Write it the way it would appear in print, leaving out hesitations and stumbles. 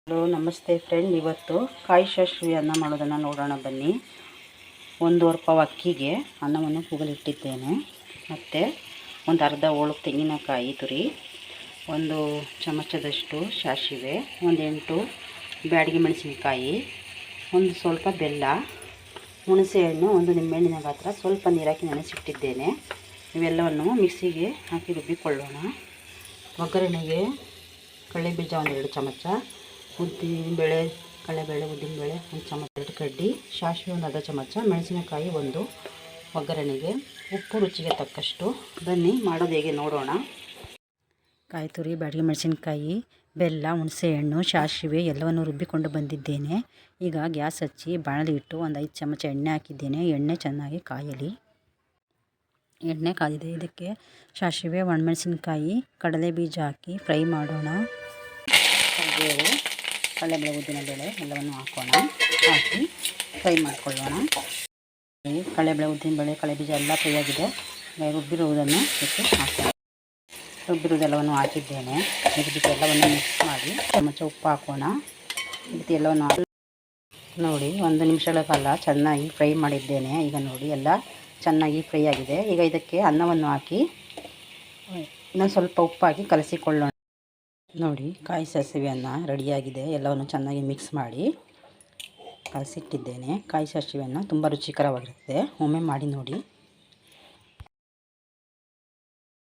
Hello ನಮಸ್ತೆ friend, ಇವತ್ತು ಕಾಯಿ ಸಾಸಿವೆ ಅನ್ನ ಮಾಡೋದನ್ನು ನೋಡೋಣ ಬನ್ನಿ. 1.5 ಪಾವು ಅಕ್ಕಿಗೆ ಅನ್ನವನ್ನು ಕೂಗಲಿಟ್ಟಿದ್ದೇನೆ. ಮತ್ತು ಒಂದು ಅರ್ಧ ಹೋಳು ತೆಂಗಿನಕಾಯಿ ತುರಿ, 1 ಚಮಚದಷ್ಟು ಸಾಸಿವೆ, 8 ಬ್ಯಾಡಗಿ ಮೆಣಸಿನಕಾಯಿ, ಒಂದು ಸ್ವಲ್ಪ ಬೆಲ್ಲ, ಹುಣಸೆಹಣ್ಣು, 1 ನಿಂಬೆಹಣ್ಣಿನ ಗಾತ್ರ, ಸ್ವಲ್ಪ ನೀರಾಕಿ ನೆನೆಸಿಟ್ಟಿದ್ದೇನೆ. ಇವೆಲ್ಲವನ್ನು ಮಿಕ್ಸಿಗೆ ಹಾಕಿ ರುಬ್ಬಿಕೊಳ್ಳೋಣ. ಒಗ್ಗರಣೆಗೆ ಕಡಲೆಬೀಜ 2 ಚಮಚ, ಉದ್ದಿನಬೇಳೆ, ಕಡಲೆಬೇಳೆ, ಉದ್ದಿನಬೇಳೆ 1 ಚಮಚ, 2 ಕಡ್ಡಿ, ಸಾಸಿವೆ 1 ಅರ್ಧ ಚಮಚ, ಮೆಣಸಿನಕಾಯಿ 1 ಒಗ್ಗರಣೆಗೆ, ಉಪ್ಪು ರುಚಿಗೆ ತಕ್ಕಷ್ಟು. ಬನ್ನಿ ಮಾಡೋದು ಹೇಗೆ ನೋಡೋಣ. ಕಾಯಿ ತುರಿ, ಬ್ಯಾಡಗಿ ಮೆಣಸಿನಕಾಯಿ, ಬೆಲ್ಲ, ಹುಣಸೆಹಣ್ಣು, ಸಾಸಿವೆ ಎಲ್ಲವನ್ನು ರುಬ್ಬಿಕೊಂಡು ಬಂದಿದ್ದೇನೆ. ಈಗ ಗ್ಯಾಸ್ ಹಚ್ಚಿ ಬಾಣಲಿ ಇಟ್ಟು 1 5 ಚಮಚ ಎಣ್ಣೆ ಹಾಕಿದ್ದೇನೆ. ಎಣ್ಣೆ ಚೆನ್ನಾಗಿ ಕಾಯಲಿ. ಎಣ್ಣೆ ಕಾದಿದೆ. ಇದಕ್ಕೆ ಸಾಸಿವೆ, ಒಣಮೆಣಸಿನಕಾಯಿ, ಕಡಲೆಬೀಜ ಹಾಕಿ ಫ್ರೈ ಮಾಡೋಣ. ಕರಿಬೇವು, ಕಡಲೆಬೇಳೆ, ಉದ್ದಿನಬೇಳೆ ಎಲ್ಲವನ್ನು ಹಾಕೋಣ. ಹಾಕಿ ಫ್ರೈ ಮಾಡಿಕೊಳ್ಳೋಣ. ಕಡಲೆಬೇಳೆ, ಉದ್ದಿನಬೇಳೆ, ಕಡಲೆಬೀಜ ಎಲ್ಲ ಫ್ರೈ ಆಗಿದೆ. ರುಬ್ಬಿರುವುದನ್ನು ಇದಕ್ಕೆ ಹಾಕೋಣ. ರುಬ್ಬಿರುವುದೆಲ್ಲವನ್ನು ಹಾಕಿದ್ದೇನೆ. ಇದಕ್ಕೆ ಎಲ್ಲವನ್ನು ಮಿಕ್ಸ್ ಮಾಡಿ ಚಮಚ ಉಪ್ಪು ಹಾಕೋಣ. ಇದಕ್ಕೆ ಎಲ್ಲವನ್ನು ನೋಡಿ 1 ನಿಮಿಷಗಳ ಕಾಲ ಚೆನ್ನಾಗಿ ಫ್ರೈ ಮಾಡಿದ್ದೇನೆ. ಈಗ ನೋಡಿ ಎಲ್ಲ ಚೆನ್ನಾಗಿ ಫ್ರೈ ಆಗಿದೆ. ಈಗ ಇದಕ್ಕೆ ಅನ್ನವನ್ನು ಹಾಕಿ ಇನ್ನೊಂದು ಸ್ವಲ್ಪ ಉಪ್ಪು ಹಾಕಿ ಕಲಸಿಕೊಳ್ಳೋಣ. ನೋಡಿ ಕಾಯಿ ಸಾಸಿವೆ ಅನ್ನ ರೆಡಿಯಾಗಿದೆ. ಎಲ್ಲವನ್ನು ಚೆನ್ನಾಗಿ ಮಿಕ್ಸ್ ಮಾಡಿ ಕಲಸಿಟ್ಟಿದ್ದೇನೆ. ಕಾಯಿ ಸಾಸಿವೆ ಅನ್ನ ತುಂಬ ರುಚಿಕರವಾಗಿರುತ್ತೆ. ಒಮ್ಮೆ ಮಾಡಿ ನೋಡಿ.